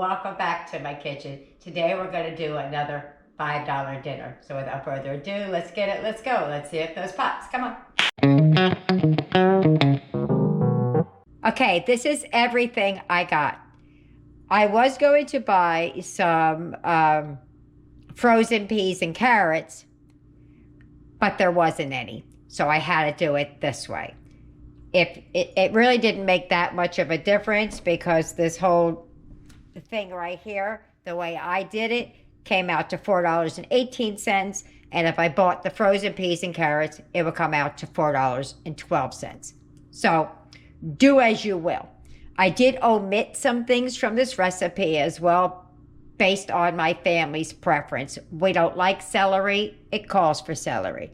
welcome back to my kitchen. Today we're going to do another $5 dinner. So without further ado, let's get it, let's go. Let's see if those pops, come on. Okay, this is everything I got. I was going to buy some frozen peas and carrots, but there wasn't any. So I had to do it this way. It really didn't make that much of a difference because this whole thing right here, the way I did it, came out to $4.18. And if I bought the frozen peas and carrots, it would come out to $4.12. So do as you will. I did omit some things from this recipe as well, based on my family's preference. We don't like celery, it calls for celery.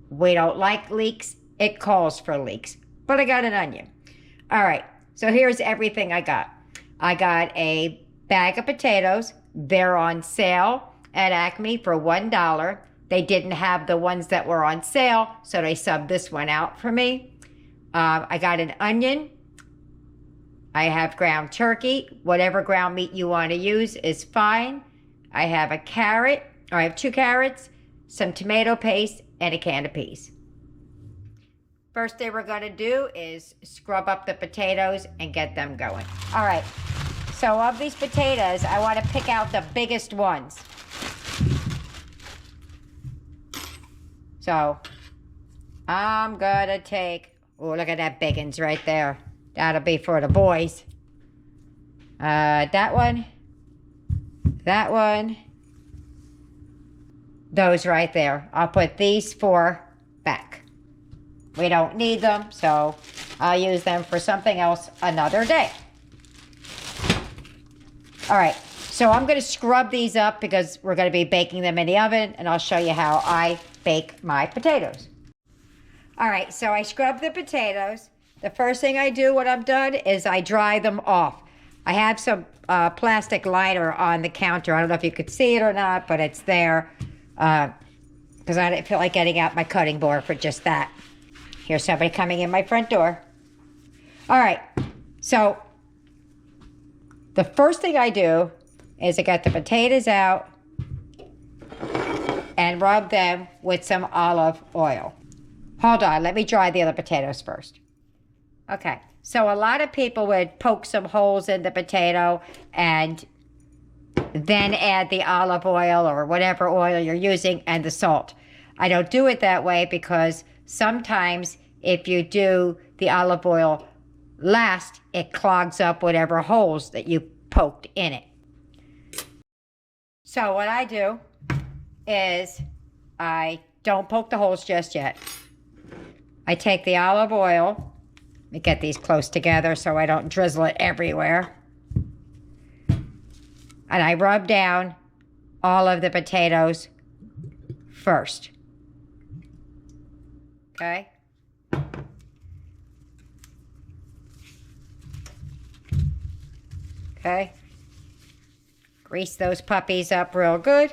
We don't like leeks, it calls for leeks. But I got an onion. All right, so here's everything I got. I got a bag of potatoes. They're on sale at Acme for $1. They didn't have the ones that were on sale, so they subbed this one out for me. I got an onion. I have ground turkey. Whatever ground meat you want to use is fine. I have a carrot, or I have 2 carrots, some tomato paste, and a can of peas. First thing we're going to do is scrub up the potatoes and get them going. All right, so of these potatoes, I want to pick out the biggest ones. So I'm going to take, oh, look at that big ones right there. That'll be for the boys. That one, those right there. I'll put these 4 back. We don't need them, so I'll use them for something else another day. All right, so I'm going to scrub these up because we're going to be baking them in the oven, and I'll show you how I bake my potatoes. All right, so I scrub the potatoes. The first thing I do when I'm done is I dry them off. I have some plastic liner on the counter. I don't know if you could see it or not, but it's there because I didn't feel like getting out my cutting board for just that. Here's somebody coming in my front door. All right, so the first thing I do is I get the potatoes out and rub them with some olive oil. Hold on, let me dry the other potatoes first. Okay, so a lot of people would poke some holes in the potato and then add the olive oil or whatever oil you're using and the salt. I don't do it that way because sometimes if you do the olive oil last, it clogs up whatever holes that you poked in it. So what I do is I don't poke the holes just yet. I take the olive oil, let me get these close together so I don't drizzle it everywhere. And I rub down all of the potatoes first. Okay? Okay? Grease those puppies up real good.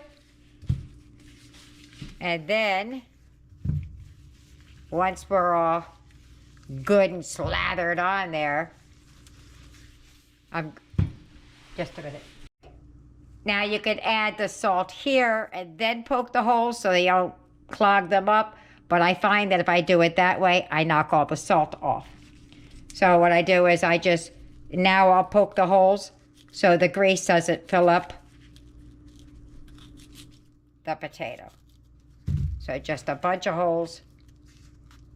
And then, once we're all good and slathered on there, just a minute. Now you could add the salt here and then poke the holes so they don't clog them up. But I find that if I do it that way, I knock all the salt off. So what I do is now I'll poke the holes so the grease doesn't fill up the potato. So just a bunch of holes.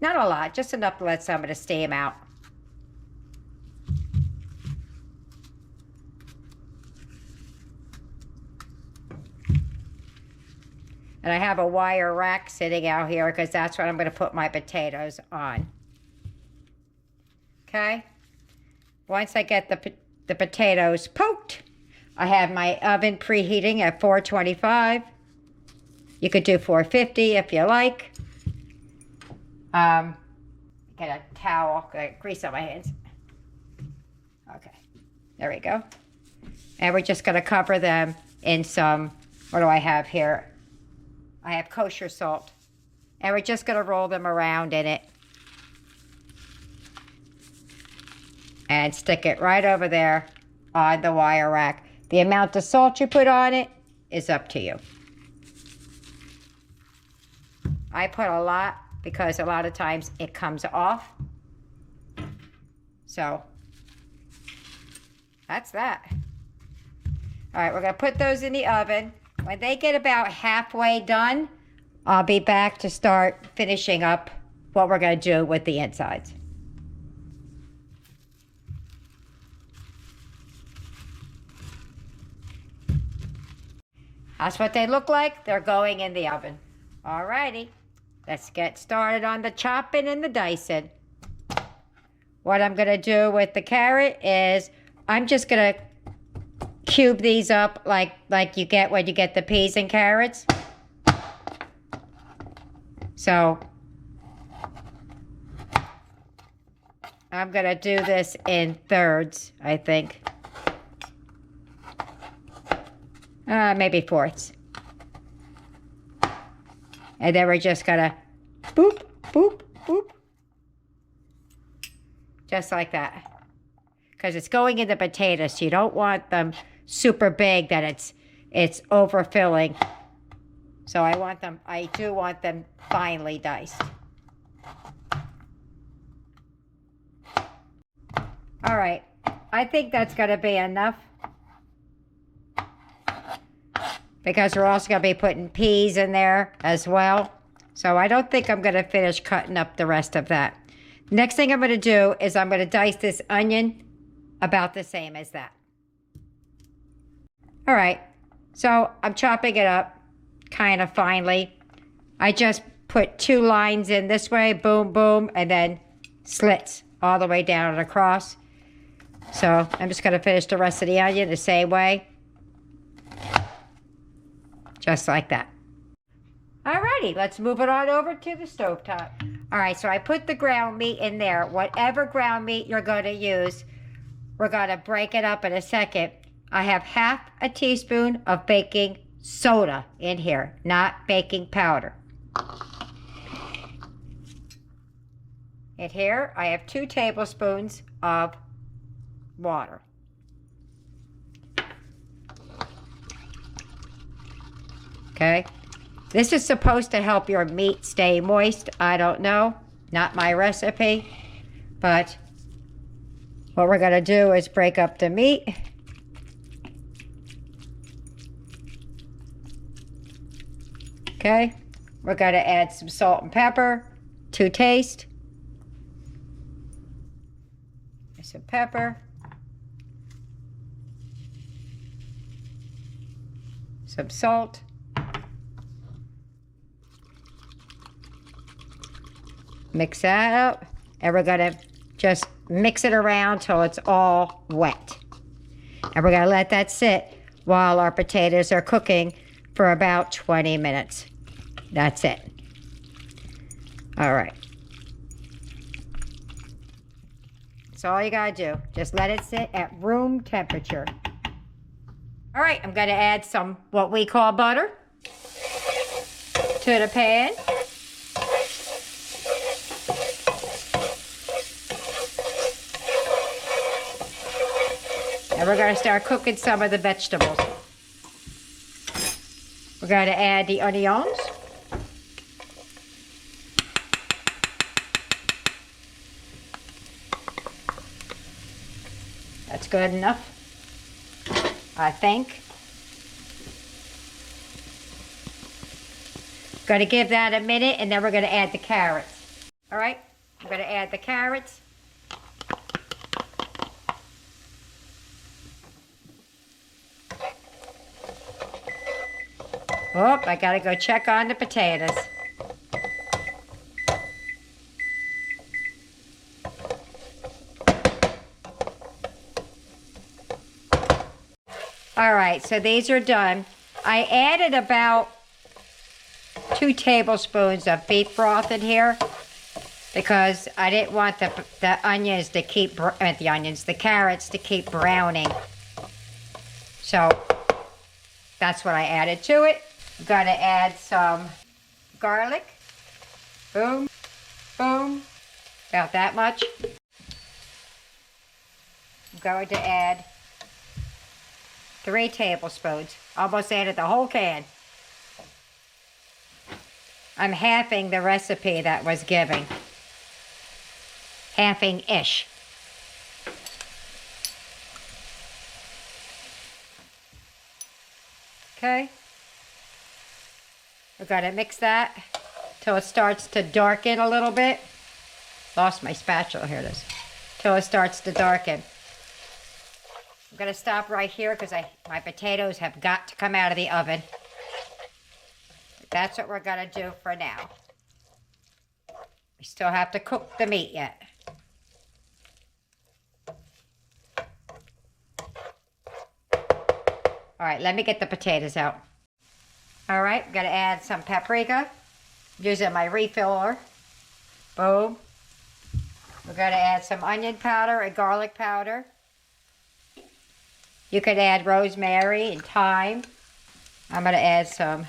Not a lot, just enough to let some of the steam out. And I have a wire rack sitting out here because that's what I'm going to put my potatoes on. Okay? Once I get the potatoes poked, I have my oven preheating at 425. You could do 450 if you like. Get a towel, get grease on my hands. Okay, there we go. And we're just going to cover them in some, what do I have here? I have kosher salt. And we're just going to roll them around in it. And stick it right over there on the wire rack. The amount of salt you put on it is up to you. I put a lot because a lot of times it comes off. So that's that. All right, we're gonna put those in the oven. When they get about halfway done, I'll be back to start finishing up what we're gonna do with the insides. That's what they look like. They're going in the oven. All righty, let's get started on the chopping and the dicing. What I'm gonna do with the carrot is I'm just gonna cube these up like you get when you get the peas and carrots. So I'm gonna do this in thirds, I think. Maybe fourths. And then we're just gonna boop, boop, boop. Just like that. Because it's going in the potatoes, so you don't want them super big that it's overfilling. So I do want them finely diced. All right, I think that's gonna be enough. Because we're also going to be putting peas in there as well. So I don't think I'm going to finish cutting up the rest of that. Next thing I'm going to do is I'm going to dice this onion about the same as that. All right, so I'm chopping it up kind of finely. I just put 2 lines in this way, boom, boom, and then slits all the way down and across. So I'm just going to finish the rest of the onion the same way. Just like that. Alrighty, let's move it on over to the stovetop. Alright, so I put the ground meat in there. Whatever ground meat you're going to use, we're going to break it up in a second. I have half a teaspoon of baking soda in here, not baking powder. In here, I have 2 tablespoons of water. Okay, this is supposed to help your meat stay moist. I don't know, not my recipe, but what we're going to do is break up the meat. Okay, we're going to add some salt and pepper to taste. Some pepper. Some salt. Mix that up, and we're gonna just mix it around till it's all wet. And we're gonna let that sit while our potatoes are cooking for about 20 minutes. That's it. All right. That's all you gotta do. Just let it sit at room temperature. All right, I'm gonna add some what we call butter to the pan. And we're going to start cooking some of the vegetables. We're going to add the onions. That's good enough, I think. Going to give that a minute, and then we're going to add the carrots. All right, I'm going to add the carrots. Oh, I gotta go check on the potatoes. All right, so these are done. I added about 2 tablespoons of beef broth in here because I didn't want the onions to keep, the carrots to keep browning. So that's what I added to it. I'm gonna add some garlic. Boom, boom, about that much. I'm going to add 3 tablespoons. Almost added the whole can. I'm halving the recipe that was given. Halving-ish. Okay. We're going to mix that till it starts to darken a little bit. Lost my spatula, here it is. Till it starts to darken. I'm going to stop right here because my potatoes have got to come out of the oven. That's what we're going to do for now. We still have to cook the meat yet. All right, let me get the potatoes out. All right, I'm going to add some paprika. Using my refiller. Boom. We're going to add some onion powder and garlic powder. You could add rosemary and thyme. I'm going to add some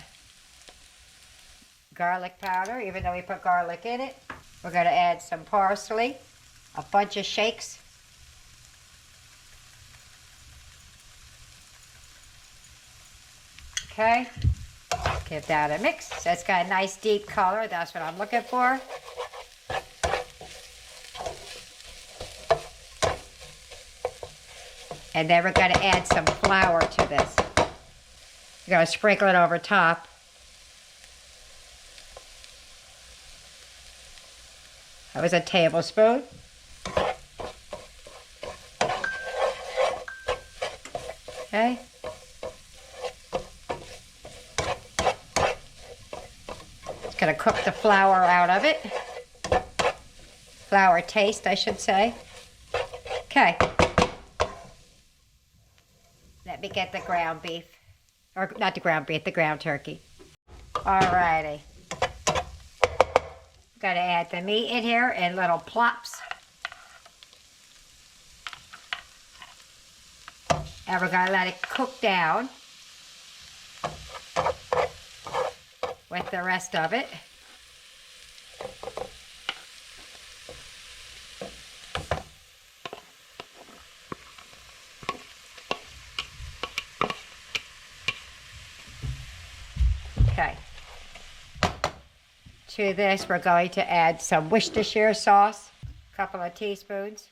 garlic powder, even though we put garlic in it. We're going to add some parsley, a bunch of shakes. Okay, give that a mix. So it's got a nice deep color. That's what I'm looking for. And then we're going to add some flour to this. We're going to sprinkle it over top. That was a tablespoon. Okay. Just going to cook the flour out of it. Flour taste, I should say. Okay. Let me get the ground beef. Or not the ground beef, the ground turkey. Alrighty. Got to add the meat in here in little plops. And we're going to let it cook down with the rest of it. Okay. To this, we're going to add some Worcestershire sauce, a couple of teaspoons.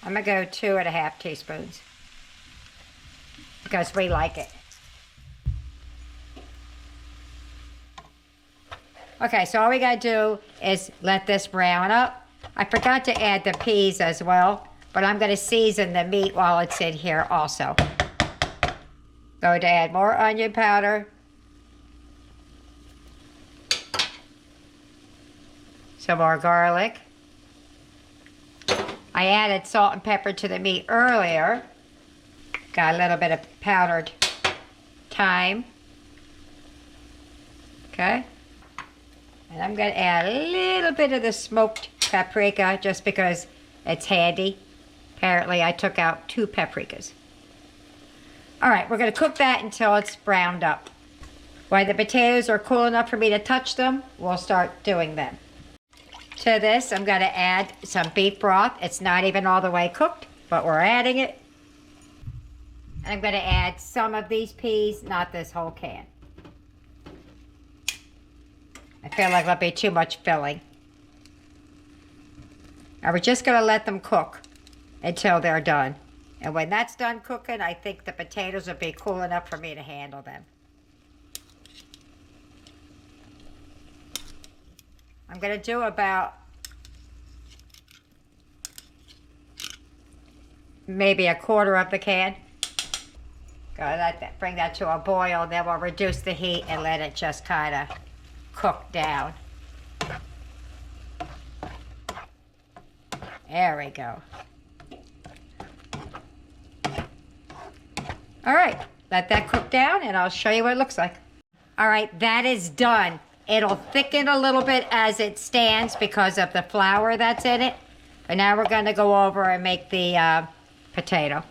I'm going to go 2.5 teaspoons because we like it. Okay, so all we got to do is let this brown up. I forgot to add the peas as well, but I'm going to season the meat while it's in here also. Going to add more onion powder. Some more garlic. I added salt and pepper to the meat earlier. Got a little bit of powdered thyme. Okay. And I'm going to add a little bit of the smoked paprika just because it's handy. Apparently I took out 2 paprikas. All right, we're going to cook that until it's browned up. While the potatoes are cool enough for me to touch them, we'll start doing them. To this, I'm going to add some beef broth. It's not even all the way cooked, but we're adding it. And I'm going to add some of these peas, not this whole can. I feel like it'll be too much filling. Now we're just going to let them cook until they're done. And when that's done cooking, I think the potatoes will be cool enough for me to handle them. I'm going to do about maybe 1/4 of the can. Bring that to a boil, then we'll reduce the heat and let it just kind of cook down. There we go. All right, let that cook down and I'll show you what it looks like. All right, that is done. It'll thicken a little bit as it stands because of the flour that's in it. But now we're going to go over and make the potato.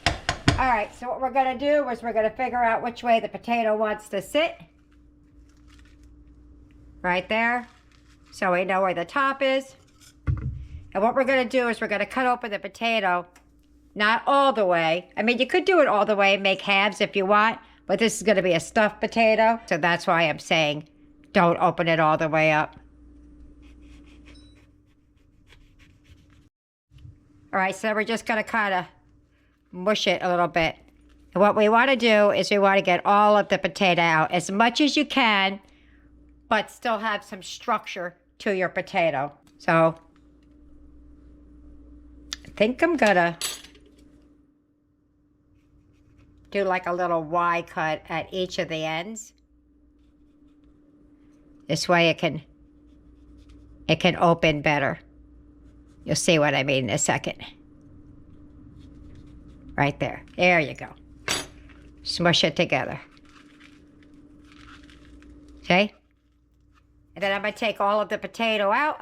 All right, so what we're going to do is we're going to figure out which way the potato wants to sit. Right there. so we know where the top is. And what we're going to do is we're going to cut open the potato, not all the way. I mean, you could do it all the way and make halves if you want, but this is going to be a stuffed potato. So that's why I'm saying don't open it all the way up. All right, so we're just going to kind of mush it a little bit. And what we want to do is we want to get all of the potato out as much as you can, but still have some structure to your potato. So I think I'm going to do like a little Y cut at each of the ends. This way it can open better. You'll see what I mean in a second. Right there. There you go. Smush it together. Okay? And then I'm going to take all of the potato out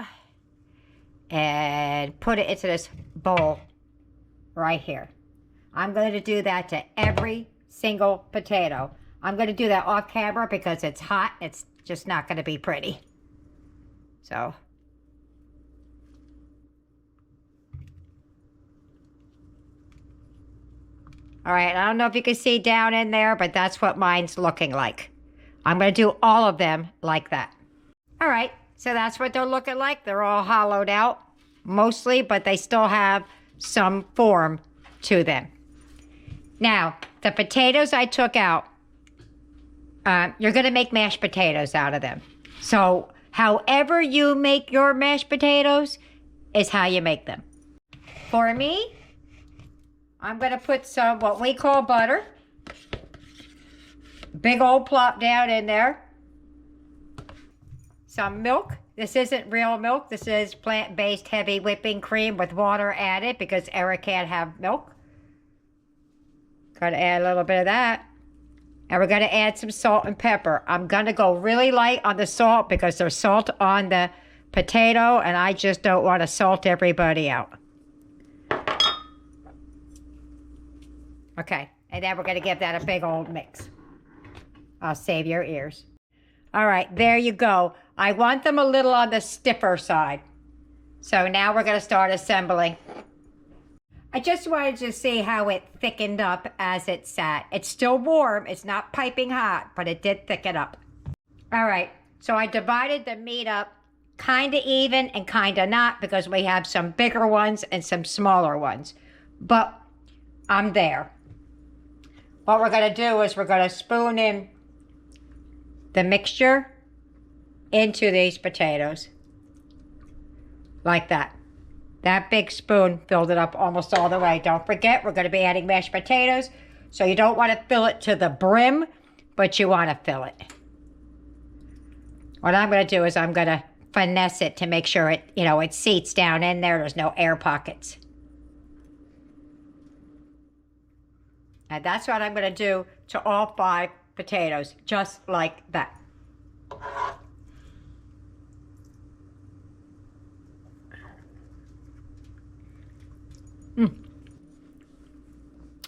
and put it into this bowl right here. I'm going to do that to every single potato. I'm going to do that off camera because it's hot. It's just not going to be pretty. So. All right, I don't know if you can see down in there, but that's what mine's looking like. I'm going to do all of them like that. All right, so that's what they're looking like. They're all hollowed out, mostly, but they still have some form to them. Now, the potatoes I took out, you're going to make mashed potatoes out of them. So, however you make your mashed potatoes is how you make them. For me, I'm going to put some what we call butter. Big old plop down in there. Some milk. This isn't real milk. This is plant-based heavy whipping cream with water added because Eric can't have milk. Got to add a little bit of that. And we're going to add some salt and pepper. I'm going to go really light on the salt because there's salt on the potato and I just don't want to salt everybody out. Okay, and then we're going to give that a big old mix. I'll save your ears. All right, there you go. I want them a little on the stiffer side. So now we're going to start assembling. I just wanted to see how it thickened up as it sat. It's still warm. It's not piping hot, but it did thicken up. All right, so I divided the meat up kind of even and kind of not because we have some bigger ones and some smaller ones. But I'm there. What we're going to do is we're going to spoon in the mixture into these potatoes. Like that. That big spoon filled it up almost all the way. Don't forget, we're going to be adding mashed potatoes. So you don't want to fill it to the brim, but you want to fill it. What I'm going to do is I'm going to finesse it to make sure it, it seats down in there. There's no air pockets. And that's what I'm going to do to all 5 potatoes, just like that.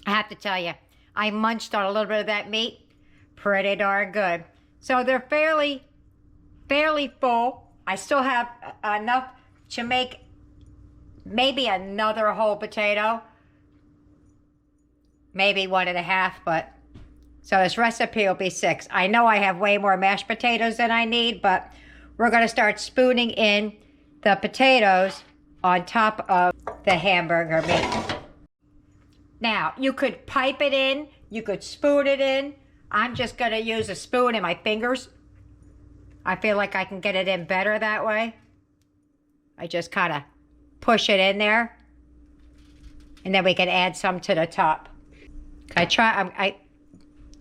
I have to tell you, I munched on a little bit of that meat. Pretty darn good. So they're fairly full. I still have enough to make maybe another whole potato. Maybe 1.5, but so this recipe will be 6. I know I have way more mashed potatoes than I need, but we're going to start spooning in the potatoes on top of the hamburger meat. Now, you could pipe it in, you could spoon it in. I'm just going to use a spoon and my fingers. I feel like I can get it in better that way. I just kind of push it in there, and then we can add some to the top.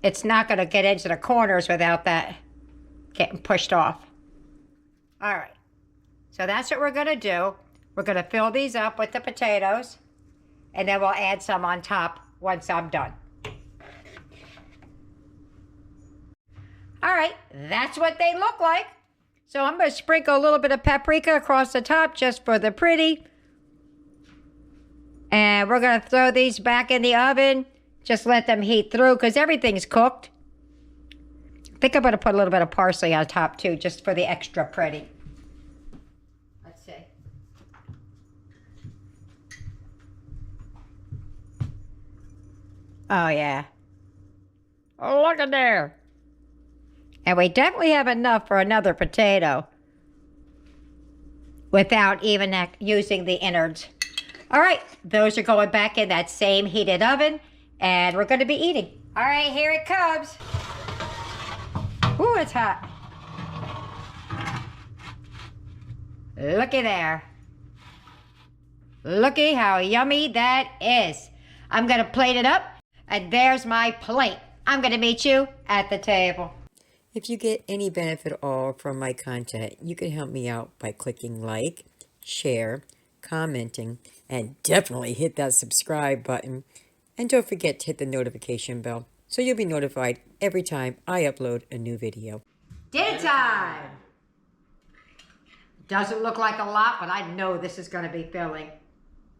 It's not going to get into the corners without that getting pushed off. All right, so that's what we're going to do. We're going to fill these up with the potatoes, and then we'll add some on top once I'm done. All right, that's what they look like. So I'm going to sprinkle a little bit of paprika across the top just for the pretty. And we're going to throw these back in the oven. Just let them heat through because everything's cooked. I think I'm going to put a little bit of parsley on top too, just for the extra pretty. Oh, yeah. Oh, look at there. And we definitely have enough for another potato without even using the innards. All right, those are going back in that same heated oven, and we're going to be eating. All right, here it comes. Ooh, it's hot. Looky there. Looky how yummy that is. I'm going to plate it up, and there's my plate. I'm going to meet you at the table. If you get any benefit at all from my content, you can help me out by clicking like, share, commenting, and definitely hit that subscribe button. And don't forget to hit the notification bell so you'll be notified every time I upload a new video. Dinner time! Doesn't look like a lot, but I know this is going to be filling.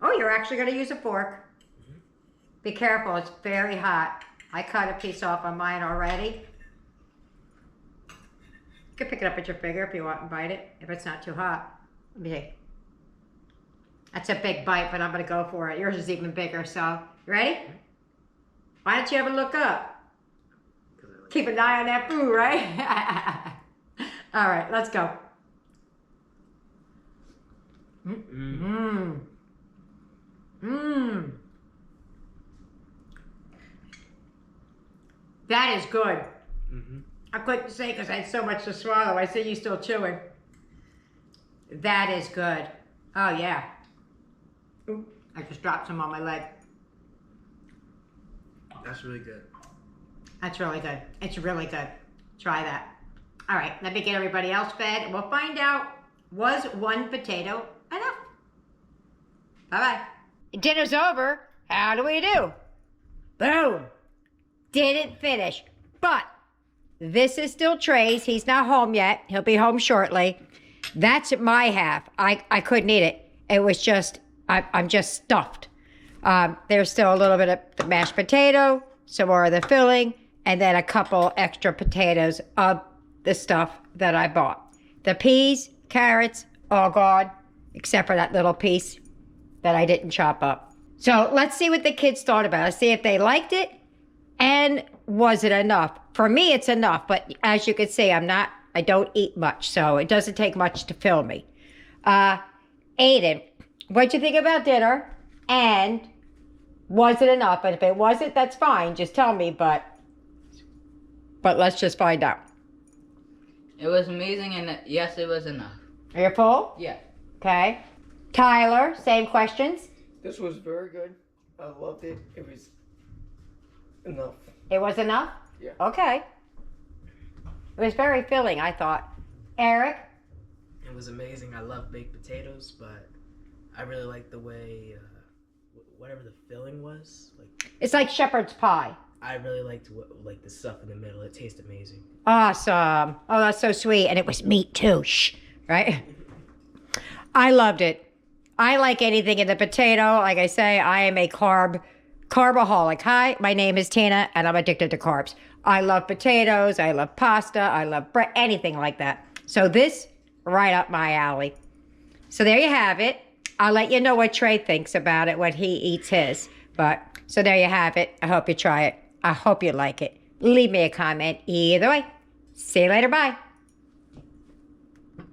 Oh, you're actually going to use a fork. Be careful, it's very hot. I cut a piece off on mine already. You can pick it up with your finger if you want and bite it, if it's not too hot. Let me see. That's a big bite, but I'm going to go for it. Yours is even bigger, so. You ready? Why don't you ever look up? Keep an eye on that food, right? All right, let's go. Mmm. Mmm. That is good. I couldn't say because I had so much to swallow. I see you still chewing. That is good. Oh, yeah. Ooh, I just dropped some on my leg. That's really good. That's really good. It's really good. Try that. All right, let me get everybody else fed, and we'll find out, was one potato enough? Bye-bye. Dinner's over. How do we do? Boom. Didn't finish, but this is still Trey's. He's not home yet. He'll be home shortly. That's my half. I couldn't eat it. It was just, I'm just stuffed. There's still a little bit of the mashed potato, some more of the filling, and then a couple extra potatoes of the stuff that I bought. The peas, carrots, all gone, except for that little piece that I didn't chop up. So let's see what the kids thought about it. See if they liked it, and was it enough? For me, it's enough, but as you can see, I don't eat much, so it doesn't take much to fill me. Aiden, what'd you think about dinner? And was it enough? And if it wasn't, that's fine. Just tell me, but let's just find out. It was amazing, and yes, it was enough. Are you full? Yeah. Okay. Tyler, same questions? This was very good. I loved it. It was enough. It was enough? Yeah. Okay. It was very filling, I thought. Eric? It was amazing. I love baked potatoes, but I really liked the way, whatever the filling was. It's like shepherd's pie. I really liked the stuff in the middle. It tasted amazing. Awesome. Oh, that's so sweet. And it was meat too. Shh. Right? I loved it. I like anything in the potato. Like I say, I am a carbaholic. Hi, my name is Tina, and I'm addicted to carbs. I love potatoes. I love pasta. I love bread. Anything like that. So this, right up my alley. So there you have it. I'll let you know what Trey thinks about it when he eats his. So there you have it. I hope you try it. I hope you like it. Leave me a comment either way. See you later. Bye.